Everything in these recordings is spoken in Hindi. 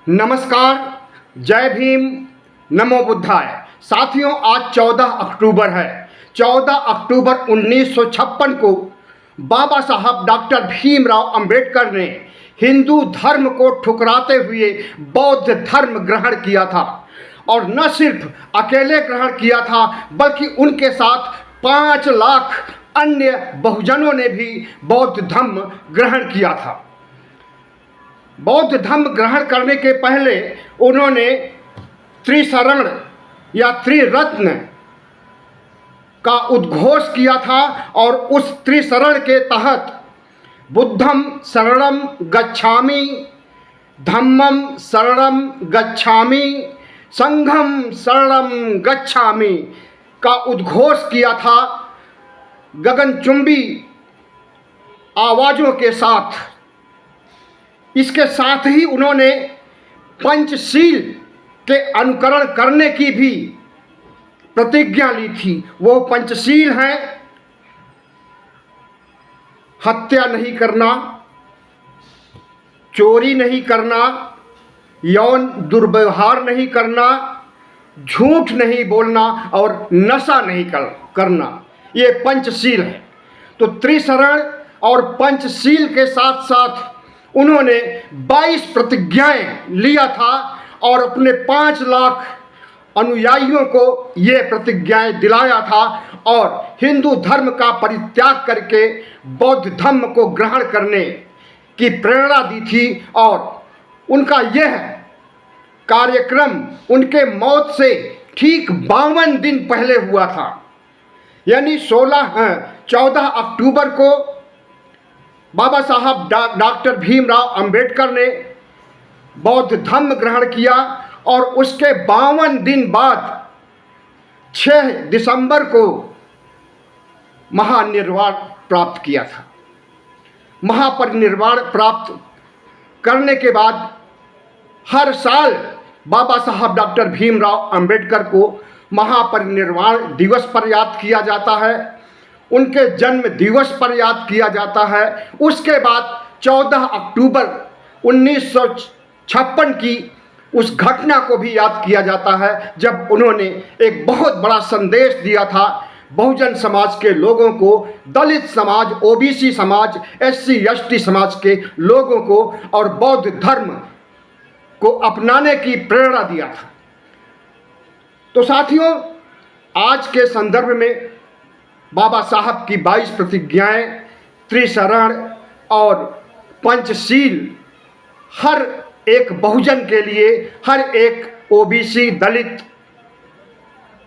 नमस्कार, जय भीम, नमो बुद्धाय। साथियों, आज 14 अक्टूबर है। 14 अक्टूबर 1956 को बाबा साहब डॉक्टर भीमराव अंबेडकर ने हिंदू धर्म को ठुकराते हुए बौद्ध धर्म ग्रहण किया था। और न सिर्फ अकेले ग्रहण किया था, बल्कि उनके साथ 5 लाख अन्य बहुजनों ने भी बौद्ध धर्म ग्रहण किया था। बौद्ध धर्म ग्रहण करने के पहले उन्होंने त्रिशरण या त्रिरत्न का उद्घोष किया था, और उस त्रिशरण के तहत बुद्धम शरणम गच्छामि, धम्मम शरणम गच्छामि, संघम शरणम गच्छामि का उद्घोष किया था गगनचुंबी आवाज़ों के साथ। इसके साथ ही उन्होंने पंचशील के अनुकरण करने की भी प्रतिज्ञा ली थी। वो पंचशील हैं: हत्या नहीं करना, चोरी नहीं करना, यौन दुर्व्यवहार नहीं करना, झूठ नहीं बोलना और नशा नहीं करना। ये पंचशील है। तो त्रिशरण और पंचशील के साथ साथ उन्होंने 22 प्रतिज्ञाएं लिया था, और अपने 5 लाख अनुयायियों को ये प्रतिज्ञाएं दिलाया था, और हिंदू धर्म का परित्याग करके बौद्ध धर्म को ग्रहण करने की प्रेरणा दी थी। और उनका यह कार्यक्रम उनके मौत से ठीक 52 दिन पहले हुआ था। यानी 14 अक्टूबर को बाबा साहब डॉक्टर भीमराव अंबेडकर ने बौद्ध धर्म ग्रहण किया, और उसके 52 दिन बाद 6 दिसंबर को महानिर्वाण प्राप्त किया था। महापरिनिर्वाण प्राप्त करने के बाद हर साल बाबा साहब डॉक्टर भीमराव अंबेडकर को महापरिनिर्वाण दिवस पर याद किया जाता है, उनके जन्म दिवस पर याद किया जाता है। उसके बाद 14 अक्टूबर 1956 की उस घटना को भी याद किया जाता है, जब उन्होंने एक बहुत बड़ा संदेश दिया था बहुजन समाज के लोगों को, दलित समाज, ओबीसी समाज, एससी एसटी समाज के लोगों को, और बौद्ध धर्म को अपनाने की प्रेरणा दिया था। तो साथियों, आज के संदर्भ में बाबा साहब की 22 प्रतिज्ञाएं, त्रिशरण और पंचशील हर एक बहुजन के लिए, हर एक ओबीसी, दलित,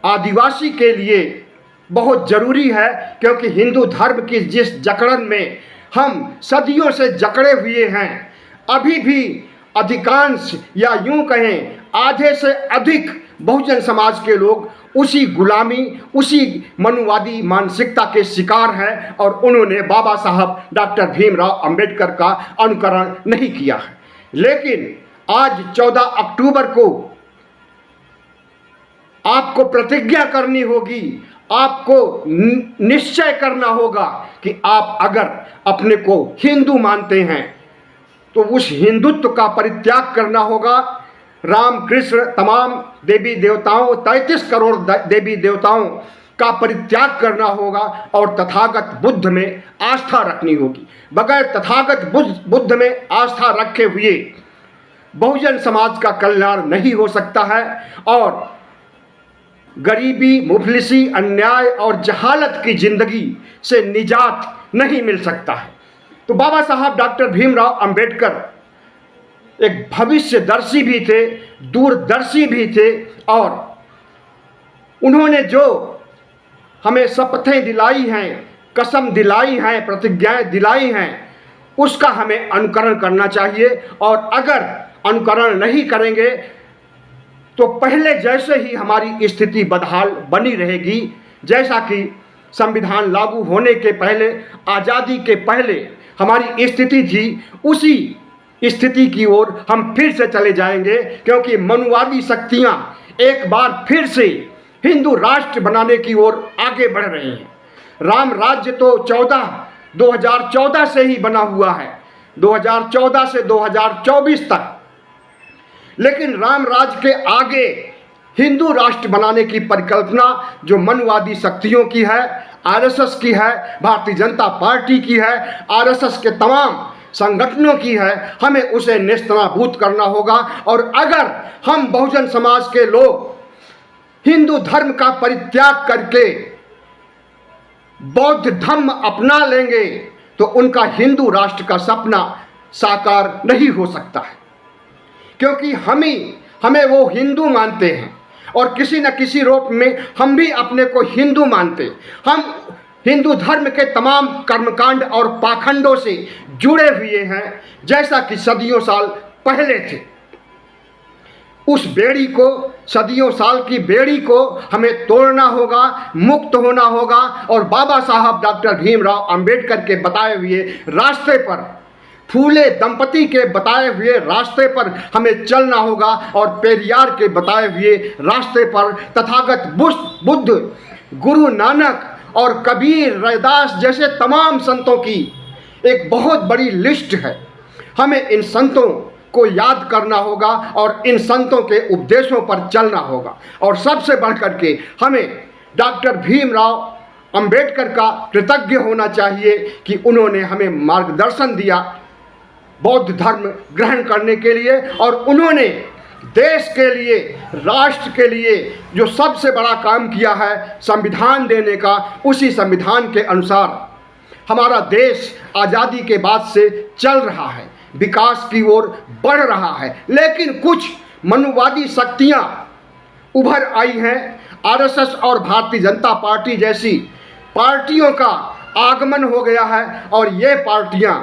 आदिवासी के लिए बहुत ज़रूरी है। क्योंकि हिंदू धर्म की जिस जकड़न में हम सदियों से जकड़े हुए हैं, अभी भी अधिकांश या यूं कहें आधे से अधिक बहुजन समाज के लोग उसी गुलामी, उसी मनुवादी मानसिकता के शिकार हैं, और उन्होंने बाबा साहब डॉक्टर भीमराव अंबेडकर का अनुकरण नहीं किया है। लेकिन आज 14 अक्टूबर को आपको प्रतिज्ञा करनी होगी, आपको निश्चय करना होगा कि आप अगर अपने को हिंदू मानते हैं तो उस हिंदुत्व का परित्याग करना होगा। राम कृष्ण तमाम देवी देवताओं, 33 करोड़ देवी देवताओं का परित्याग करना होगा, और तथागत बुद्ध में आस्था रखनी होगी। बगैर तथागत बुद्ध में आस्था रखे हुए बहुजन समाज का कल्याण नहीं हो सकता है, और गरीबी, मुफलिसी, अन्याय और जहालत की जिंदगी से निजात नहीं मिल सकता है। तो बाबा साहब डॉक्टर भीमराव अंबेडकर एक भविष्यदर्शी भी थे, दूरदर्शी भी थे, और उन्होंने जो हमें शपथें दिलाई हैं, कसम दिलाई हैं, प्रतिज्ञाएं दिलाई हैं, उसका हमें अनुकरण करना चाहिए। और अगर अनुकरण नहीं करेंगे तो पहले जैसे ही हमारी स्थिति बदहाल बनी रहेगी। जैसा कि संविधान लागू होने के पहले, आज़ादी के पहले हमारी स्थिति थी, उसी स्थिति की ओर हम फिर से चले जाएंगे। क्योंकि मनुवादी शक्तियां एक बार फिर से हिंदू राष्ट्र बनाने की ओर आगे बढ़ रही हैं। राम राज्य तो 2014 से ही बना हुआ है, 2014 से 2024 तक लेकिन राम राज्य के आगे हिंदू राष्ट्र बनाने की परिकल्पना जो मनवादी शक्तियों की है, आरएसएस की है, भारतीय जनता पार्टी की है, आरएसएस के तमाम संगठनों की है, हमें उसे नेस्तनाबूद करना होगा। और अगर हम बहुजन समाज के लोग हिंदू धर्म का परित्याग करके बौद्ध धर्म अपना लेंगे तो उनका हिंदू राष्ट्र का सपना साकार नहीं हो सकता है, क्योंकि हमें वो हिंदू मानते हैं और किसी न किसी रूप में हम भी अपने को हिंदू मानते। हम हिंदू धर्म के तमाम कर्मकांड और पाखंडों से जुड़े हुए हैं, जैसा कि सदियों साल पहले थे। उस बेड़ी को, सदियों साल की बेड़ी को हमें तोड़ना होगा, मुक्त होना होगा और बाबा साहब डॉक्टर भीमराव अंबेडकर के बताए हुए रास्ते पर, फूले दंपति के बताए हुए रास्ते पर हमें चलना होगा और पेरियार के बताए हुए रास्ते पर तथागत बुद्ध, गुरु नानक और कबीर, रैदास जैसे तमाम संतों की एक बहुत बड़ी लिस्ट है। हमें इन संतों को याद करना होगा और इन संतों के उपदेशों पर चलना होगा। और सबसे बढ़कर के हमें डॉक्टर भीमराव अंबेडकर का कृतज्ञ होना चाहिए कि उन्होंने हमें मार्गदर्शन दिया बौद्ध धर्म ग्रहण करने के लिए, और उन्होंने देश के लिए, राष्ट्र के लिए जो सबसे बड़ा काम किया है संविधान देने का, उसी संविधान के अनुसार हमारा देश आज़ादी के बाद से चल रहा है, विकास की ओर बढ़ रहा है। लेकिन कुछ मनुवादी शक्तियां उभर आई हैं, आरएसएस और भारतीय जनता पार्टी जैसी पार्टियों का आगमन हो गया है, और ये पार्टियां,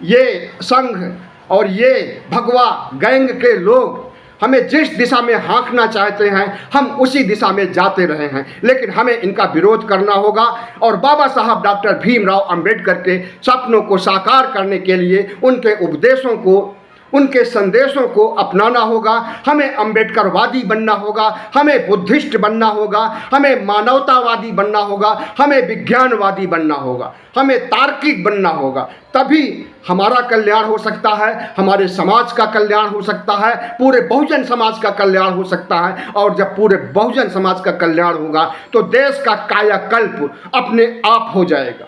ये संघ और ये भगवा गैंग के लोग हमें जिस दिशा में हाँकना चाहते हैं हम उसी दिशा में जाते रहे हैं। लेकिन हमें इनका विरोध करना होगा और बाबा साहब डॉक्टर भीमराव अंबेडकर के सपनों को साकार करने के लिए उनके उपदेशों को, उनके संदेशों को अपनाना होगा। हमें अंबेडकरवादी बनना होगा, हमें बुद्धिस्ट बनना होगा, हमें मानवतावादी बनना होगा, हमें विज्ञानवादी बनना होगा, हमें तार्किक बनना होगा। तभी हमारा कल्याण हो सकता है, हमारे समाज का कल्याण हो सकता है, पूरे बहुजन समाज का कल्याण हो सकता है। और जब पूरे बहुजन समाज का कल्याण होगा तो देश का कायाकल्प अपने आप हो जाएगा।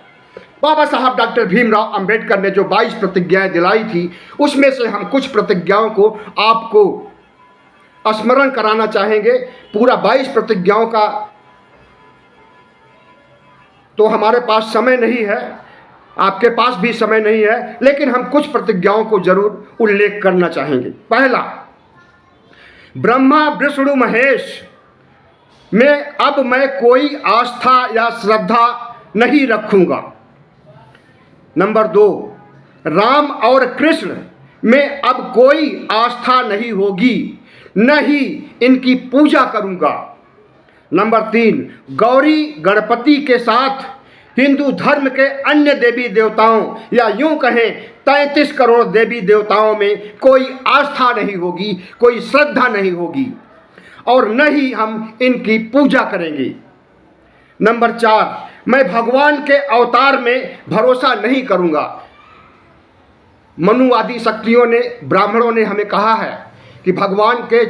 बाबा साहब डॉक्टर भीमराव अंबेडकर ने जो 22 प्रतिज्ञाएं दिलाई थी, उसमें से हम कुछ प्रतिज्ञाओं को आपको स्मरण कराना चाहेंगे। पूरा 22 प्रतिज्ञाओं का तो हमारे पास समय नहीं है, आपके पास भी समय नहीं है, लेकिन हम कुछ प्रतिज्ञाओं को जरूर उल्लेख करना चाहेंगे। पहला, ब्रह्मा विष्णु महेश में अब मैं कोई आस्था या श्रद्धा नहीं रखूंगा। नंबर 2, राम और कृष्ण में अब कोई आस्था नहीं होगी, न ही इनकी पूजा करूंगा। नंबर 3, गौरी गणपति के साथ हिंदू धर्म के अन्य देवी देवताओं या यूं कहें 33 करोड़ देवी देवताओं में कोई आस्था नहीं होगी, कोई श्रद्धा नहीं होगी और न ही हम इनकी पूजा करेंगे। नंबर 4, मैं भगवान के अवतार में भरोसा नहीं करूंगा। मनुवादी शक्तियों ने, ब्राह्मणों ने हमें कहा है कि भगवान के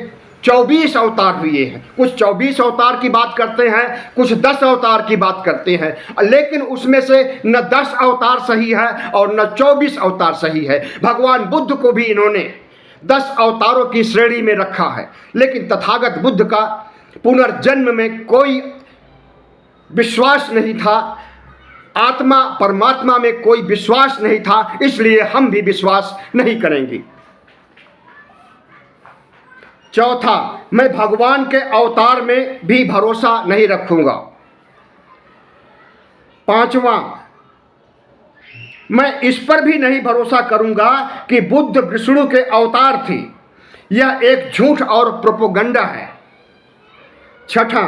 24 अवतार हुए हैं। कुछ 24 अवतार की बात करते हैं, कुछ 10 अवतार की बात करते हैं, लेकिन उसमें से न 10 अवतार सही है और न 24 अवतार सही है। भगवान बुद्ध को भी इन्होंने 10 अवतारों की श्रेणी में रखा है, लेकिन तथागत बुद्ध का पुनर्जन्म में कोई विश्वास नहीं था, आत्मा परमात्मा में कोई विश्वास नहीं था, इसलिए हम भी विश्वास नहीं करेंगे। चौथा, मैं भगवान के अवतार में भी भरोसा नहीं रखूंगा। पांचवा, मैं इस पर भी नहीं भरोसा करूंगा कि बुद्ध विष्णु के अवतार थे, यह एक झूठ और प्रोपोगंडा है। छठा,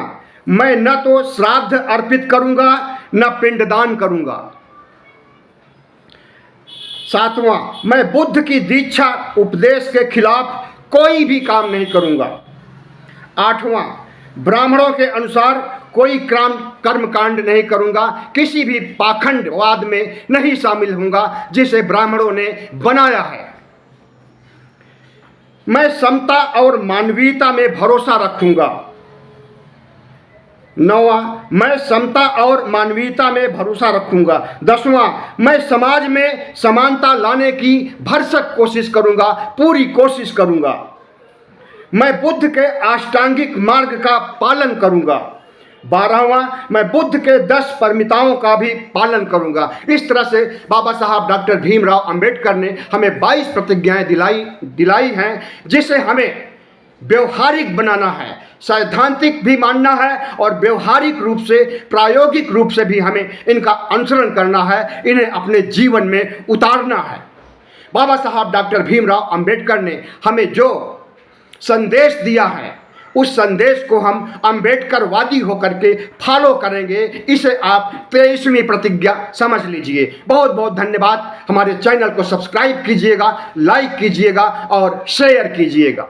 मैं न तो श्राद्ध अर्पित करूंगा न पिंडदान करूंगा। सातवां, मैं बुद्ध की दीक्षा उपदेश के खिलाफ कोई भी काम नहीं करूंगा। आठवां, ब्राह्मणों के अनुसार कोई कर्मकांड नहीं करूंगा, किसी भी पाखंडवाद में नहीं शामिल होऊंगा जिसे ब्राह्मणों ने बनाया है। मैं समता और मानवीयता में भरोसा रखूंगा। 9वां, मैं समता और मानवीयता में भरोसा रखूंगा। 10वां, मैं समाज में समानता लाने की भरसक कोशिश करूंगा, पूरी कोशिश करूंगा। मैं बुद्ध के अष्टांगिक मार्ग का पालन करूंगा। 12वां, मैं बुद्ध के 10 परमिताओं का भी पालन करूंगा। इस तरह से बाबा साहब डॉक्टर भीमराव अंबेडकर ने हमें 22 प्रतिज्ञाएं दिलाई हैं, जिसे हमें व्यवहारिक बनाना है, सैद्धांतिक भी मानना है और व्यवहारिक रूप से, प्रायोगिक रूप से भी हमें इनका अनुसरण करना है, इन्हें अपने जीवन में उतारना है। बाबा साहब डॉक्टर भीमराव अंबेडकर ने हमें जो संदेश दिया है, उस संदेश को हम अंबेडकरवादी होकर के फॉलो करेंगे। इसे आप 23वीं प्रतिज्ञा समझ लीजिए। बहुत बहुत धन्यवाद। हमारे चैनल को सब्सक्राइब कीजिएगा, लाइक कीजिएगा और शेयर कीजिएगा।